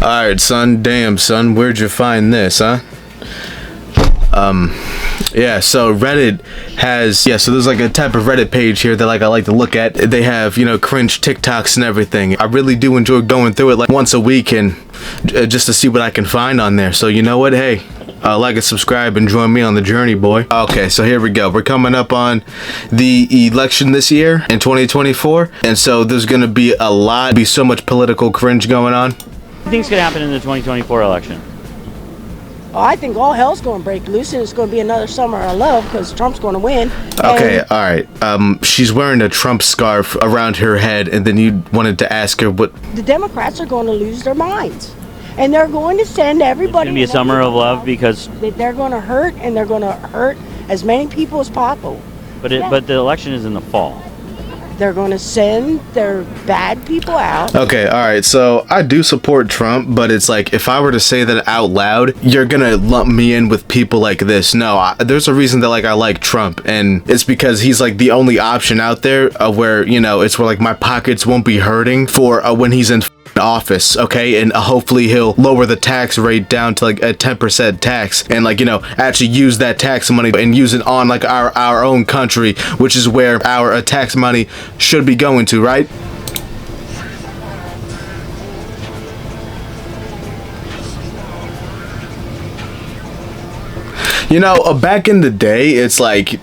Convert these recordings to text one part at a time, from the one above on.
Alright, son. Damn, son. Where'd you find this, huh? Yeah, so Reddit has, so there's like a type of Reddit page here that I like to look at. They have, cringe TikToks and everything. I really do enjoy going through it like once a week and just to see what I can find on there. So you know what? Hey, like and subscribe and join me on the journey, boy. Okay, so here we go. We're coming up on the election this year in 2024. And so there's going to be so much political cringe going on. What do you think's going to happen in the 2024 election? Oh, I think all hell's going to break loose and it's going to be another summer of love because Trump's going to win. Okay, all right. She's wearing a Trump scarf around her head, and then you wanted to ask her what... The Democrats are going to lose their minds. And they're going to send everybody... It's going to be a summer of love because... They're going to hurt, and they're going to hurt as many people as possible. But the election is in the fall. They're going to send their bad people out. Okay, all right. So I do support Trump, but it's like if I were to say that out loud, you're gonna lump me in with people like this. No, there's a reason that I like Trump, and it's because he's like the only option out there where it's where like my pockets won't be hurting for when he's in office, okay? And hopefully he'll lower the tax rate down to like a 10% tax and actually use that tax money and use it on like our own country, which is where our tax money should be going to, right? Back in the day, it's like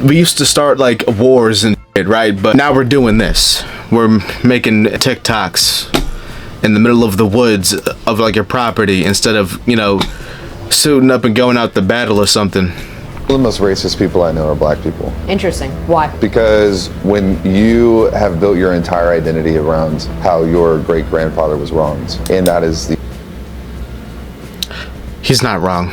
we used to start like wars and shit, right? But now we're doing this. We're making TikToks in the middle of the woods of like your property instead of suiting up and going out to battle or something. The most racist people I know are black people. Interesting. Why? Because when you have built your entire identity around how your great-grandfather was wronged, and that is the He's not wrong.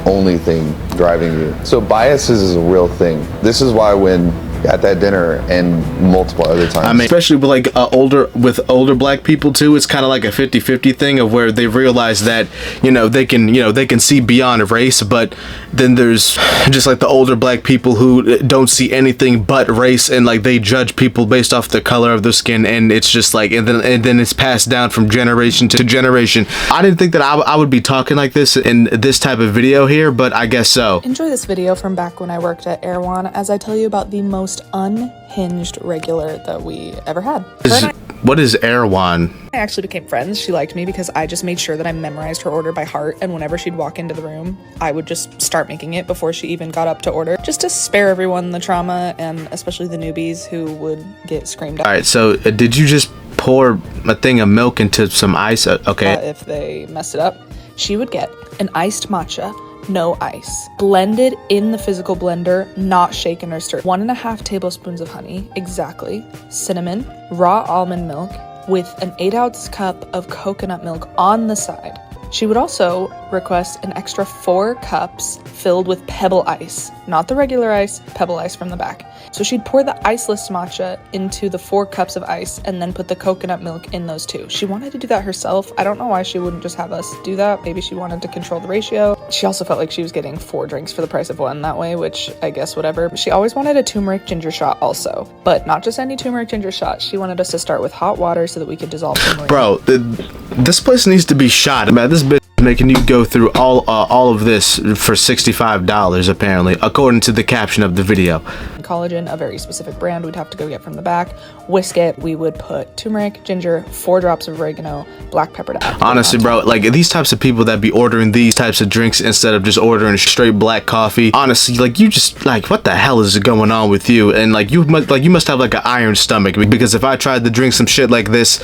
Only thing driving you. So biases is a real thing. This is why when at that dinner and multiple other times. I mean, especially with like older black people too, it's kind of like a 50-50 thing of where they realize that they can see beyond race, but then there's just like the older black people who don't see anything but race, and like they judge people based off the color of their skin, and it's just like and then it's passed down from generation to generation. I didn't think that I would be talking like this in this type of video here, but I guess so. Enjoy this video from back when I worked at Awan as I tell you about the most unhinged regular that we ever had. What is Awan? I actually became friends. She liked me because I just made sure that I memorized her order by heart, and whenever she'd walk into the room, I would just start making it before she even got up to order, just to spare everyone the trauma, and especially the newbies who would get screamed at. Alright, so did you just pour a thing of milk into some ice? Okay. If they messed it up, she would get an iced matcha, no ice, blended in the physical blender, not shaken or stirred. 1.5 tablespoons of honey, exactly, cinnamon, raw almond milk, with an 8-ounce cup of coconut milk on the side. She would also request an extra 4 cups filled with pebble ice, not the regular ice, pebble ice from the back. So she'd pour the iceless matcha into the 4 cups of ice and then put the coconut milk in those too. She wanted to do that herself. I don't know why she wouldn't just have us do that. Maybe she wanted to control the ratio. She also felt like she was getting 4 drinks for the price of 1 that way, which I guess whatever. She always wanted a turmeric ginger shot also, but not just any turmeric ginger shot. She wanted us to start with hot water so that we could dissolve turmeric. Bro, this place needs to be shot. Man, this bitch is making you go through all of this for $65 apparently, according to the caption of the video. Collagen, a very specific brand we'd have to go get from the back. Whisk it. We would put turmeric, ginger, 4 drops of oregano, black pepper to add. Honestly, bro, like these types of people that be ordering these types of drinks instead of just ordering straight black coffee, honestly, like you just like, what the hell is going on with you? And like you must have like an iron stomach, because if I tried to drink some shit like this,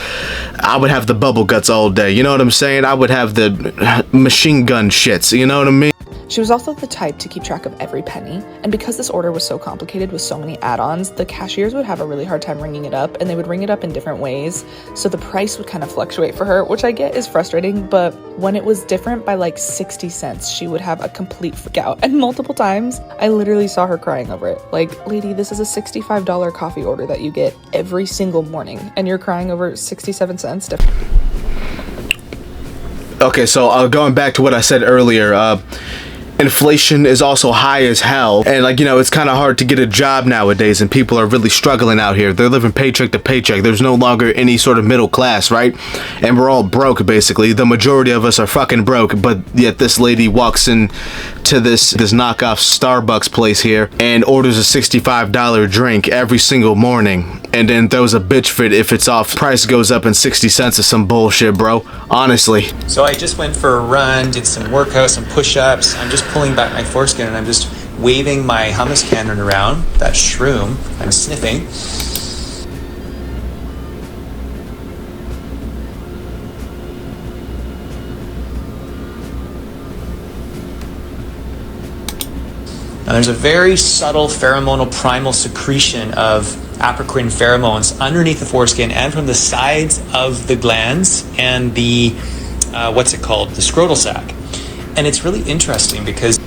I would have the bubble guts all day. You know what I'm saying? I would have the machine gun shits. You know what I mean? She was also the type to keep track of every penny, and because this order was so complicated with so many add-ons, the cashiers would have a really hard time ringing it up, and they would ring it up in different ways, so the price would kind of fluctuate for her, which I get is frustrating, but when it was different by like 60 cents, she would have a complete freak out, and multiple times, I literally saw her crying over it. Like, lady, this is a $65 coffee order that you get every single morning, and you're crying over 67 cents? Okay, so going back to what I said earlier, Inflation is also high as hell, and like, you know, it's kind of hard to get a job nowadays, and people are really struggling out here. They're living paycheck to paycheck. There's no longer any sort of middle class, right? And we're all broke, basically. The majority of us are fucking broke, but yet this lady walks in to this knockoff Starbucks place here and orders a $65 drink every single morning, and then throws a bitch fit if it's off. Price goes up in 60 cents or some bullshit, bro. Honestly. So I just went for a run, did some workouts, some push-ups. I'm just pulling back my foreskin and I'm just waving my hummus cannon around, that shroom. I'm sniffing. Now there's a very subtle pheromonal primal secretion of apocrine pheromones underneath the foreskin and from the sides of the glands and the, what's it called? The scrotal sac. And it's really interesting because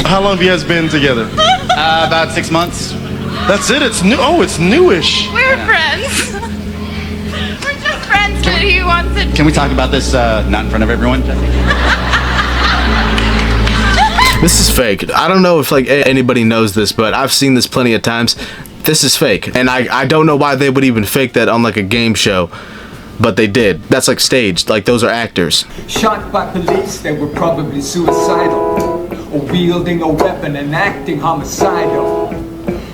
How long have you guys been together? About 6 months. That's it? It's new? Oh, it's newish. We're friends. We're just friends, but he wants to... Can we talk about this not in front of everyone, Jesse? This is fake. I don't know if like anybody knows this, but I've seen this plenty of times. This is fake, and I don't know why they would even fake that on like a game show, but they did. That's like staged. Like those are actors. Shot by police, they were probably suicidal, or wielding a weapon and acting homicidal.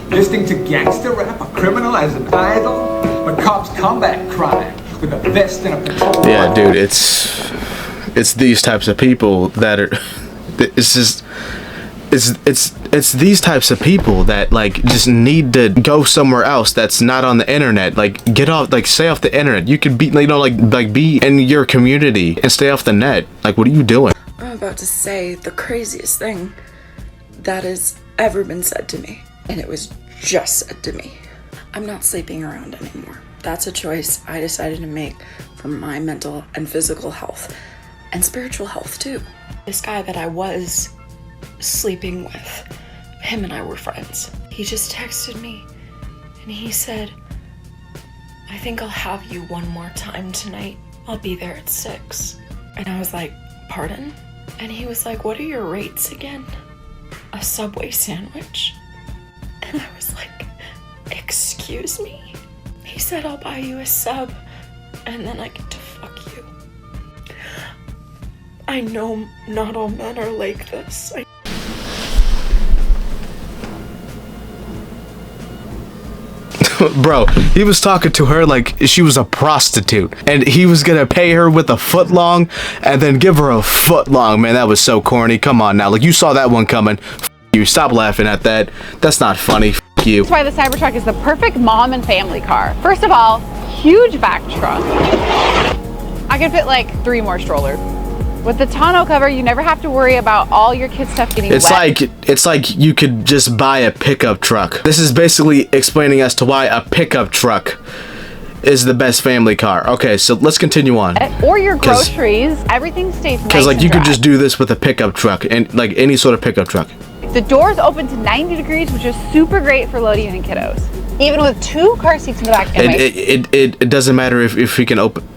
Listening to gangster rap, a criminal as an idol, but cops combat crime with a vest and a patrol. Yeah, dude, it's these types of people that are. It's just. It's these types of people that like just need to go somewhere else that's not on the internet. Like get off, like stay off the internet. You could be, you know, like be in your community and stay off the net. Like what are you doing? I'm about to say the craziest thing that has ever been said to me, and it was just said to me. I'm not sleeping around anymore. That's a choice I decided to make for my mental and physical health and spiritual health too. This guy that I was sleeping with, him and I were friends. He just texted me and he said, I think I'll have you one more time tonight. I'll be there at 6. And I was like, pardon? And he was like, what are your rates again? A Subway sandwich? And I was like, excuse me? He said, I'll buy you a sub and then I get to fuck you. I know not all men are like this. Bro, he was talking to her like she was a prostitute, and he was gonna pay her with a foot long and then give her a foot long. Man, that was so corny. Come on now, like you saw that one coming. F you, stop laughing at that. That's not funny. F you. That's why the Cybertruck is the perfect mom and family car. First of all, huge back trunk. I could fit like 3 more strollers. With the tonneau cover, you never have to worry about all your kids' stuff getting wet. It's like you could just buy a pickup truck. This is basically explaining as to why a pickup truck is the best family car. Okay, so let's continue on. Or your groceries, everything stays nice. Because like you could just do this with a pickup truck, and like any sort of pickup truck. The doors open to 90 degrees, which is super great for loading and kiddos. Even with 2 car seats in the back. It doesn't matter if we can open.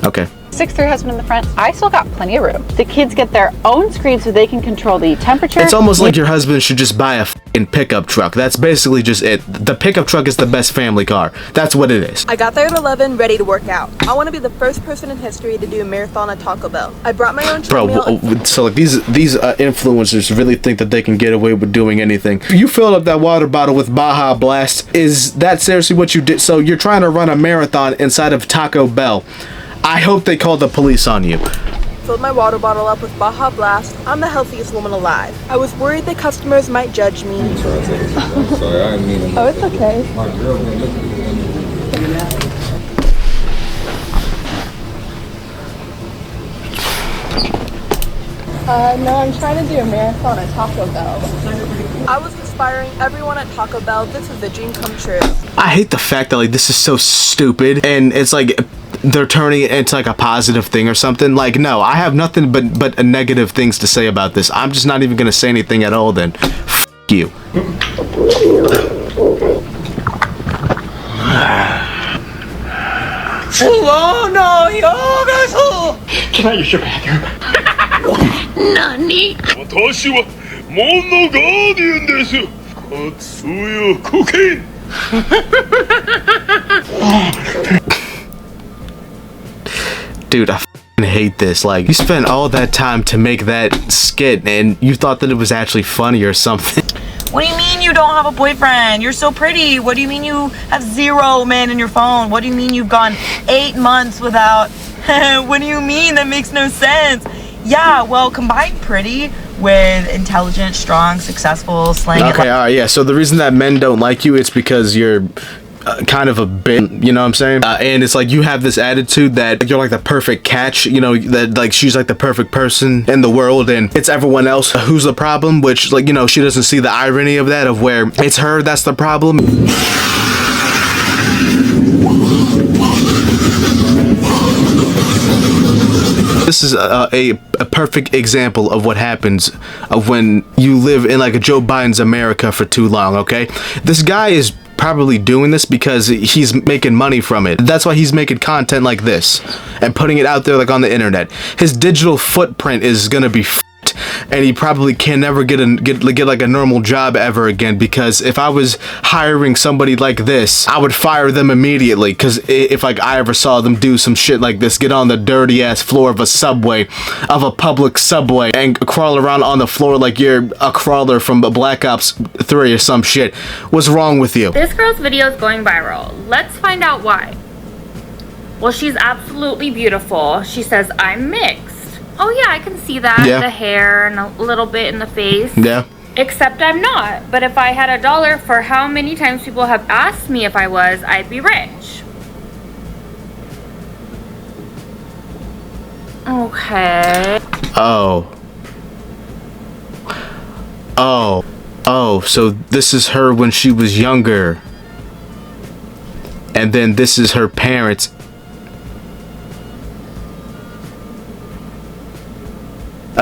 Okay. 6'3" husband in the front. I still got plenty of room. The kids get their own screen so they can control the temperature. It's almost like your husband should just buy a fucking pickup truck. That's basically just it. The pickup truck is the best family car. That's what it is. I got there at 11, ready to work out. I want to be the first person in history to do a marathon at Taco Bell. I brought my own treadmill. Bro, so like these influencers really think that they can get away with doing anything. You filled up that water bottle with Baja Blast. Is that seriously what you did? So you're trying to run a marathon inside of Taco Bell. I hope they call the police on you. Filled my water bottle up with Baja Blast. I'm the healthiest woman alive. I was worried that customers might judge me. Sorry, I didn't mean it. Oh, it's okay. My girl been looking No, I'm trying to do a marathon at Taco Bell. I was inspiring everyone at Taco Bell. This is a dream come true. I hate the fact that like this is so stupid, and it's like they're turning it into like a positive thing or something. Like, no, I have nothing but negative things to say about this. I'm just not even gonna say anything at all then. F you. Can I use your bathroom? Nani? 私はモンのガーディアンです。活用コケイン。Dude, I f***ing hate this. Like, you spent all that time to make that skit and you thought that it was actually funny or something. What do you mean you don't have a boyfriend? You're so pretty. What do you mean you have 0 men in your phone? What do you mean you've gone 8 months without... What do you mean? That makes no sense. Yeah, well, combine pretty with intelligent, strong, successful, slang. Okay, alright, yeah. So the reason that men don't like you, it's because you're kind of a bit, you know what I'm saying? And it's like you have this attitude that you're like the perfect catch, you know, that like she's like the perfect person in the world and it's everyone else who's the problem, which, like, you know, she doesn't see the irony of that, of where it's her that's the problem. This is a perfect example of what happens of when you live in like a Joe Biden's America for too long, okay? This guy is probably doing this because he's making money from it. That's why he's making content like this and putting it out there like on the internet. His digital footprint is gonna be f***ed, and he probably can never get like a normal job ever again, because if I was hiring somebody like this, I would fire them immediately, because if like I ever saw them do some shit like this, get on the dirty ass floor of a subway, of a public subway, and crawl around on the floor like you're a crawler from Black Ops 3 or some shit. What's wrong with you? This girl's video is going viral. Let's find out why. Well, she's absolutely beautiful. She says, I'm mixed. Oh yeah, I can see that. Yeah. The hair and a little bit in the face. Yeah. Except I'm not. But if I had $1 for how many times people have asked me if I was, I'd be rich. Okay. Oh, so this is her when she was younger. And then this is her parents.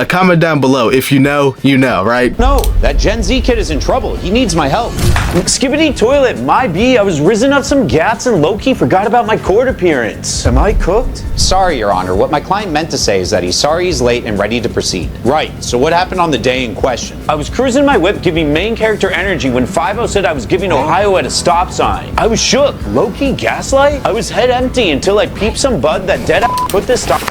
Comment down below if you know, right? No, that Gen Z kid is in trouble. He needs my help. Skibbity toilet, my B. I was risen up some gats and low-key forgot about my court appearance. Am I cooked? Sorry, Your Honor. What my client meant to say is that he's sorry he's late and ready to proceed. Right. So what happened on the day in question? I was cruising my whip giving main character energy when 5-0 said I was giving Ohio at a stop sign. I was shook. Low-key gaslight? I was head empty until I peeped some bud that dead put this stop.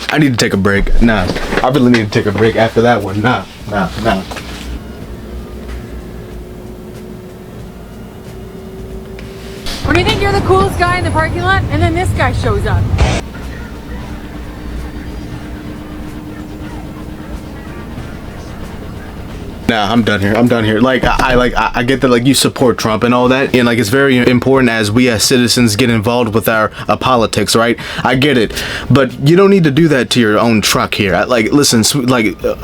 I need to take a break. Nah, I really need to take a break after that one. Nah. When you think you're the coolest guy in the parking lot, and then this guy shows up. Nah, I'm done here. Like, I get that, like, you support Trump and all that, and like it's very important as we as citizens get involved with our politics, right? I get it, but you don't need to do that to your own truck here. Like, listen,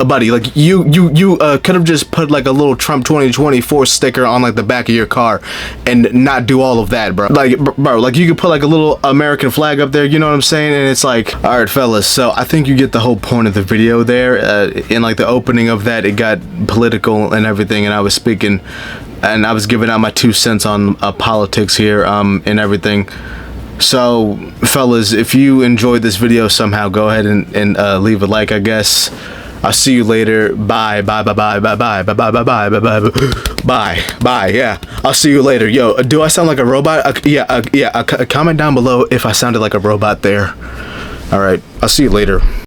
buddy, like you could have just put like a little Trump 2024 sticker on like the back of your car and not do all of that, bro. Like, bro, like you could put like a little American flag up there, you know what I'm saying? And it's like, all right, fellas. So I think you get the whole point of the video there. In like the opening of that, it got political and everything, and I was speaking and I was giving out my 2 cents on politics here and everything. So fellas, if you enjoyed this video somehow, go ahead and leave a like, I guess. I'll see you later. Bye. Yeah, I'll see you later. Yo, do I sound like a robot? Yeah, comment down below if I sounded like a robot there. All right, I'll see you later.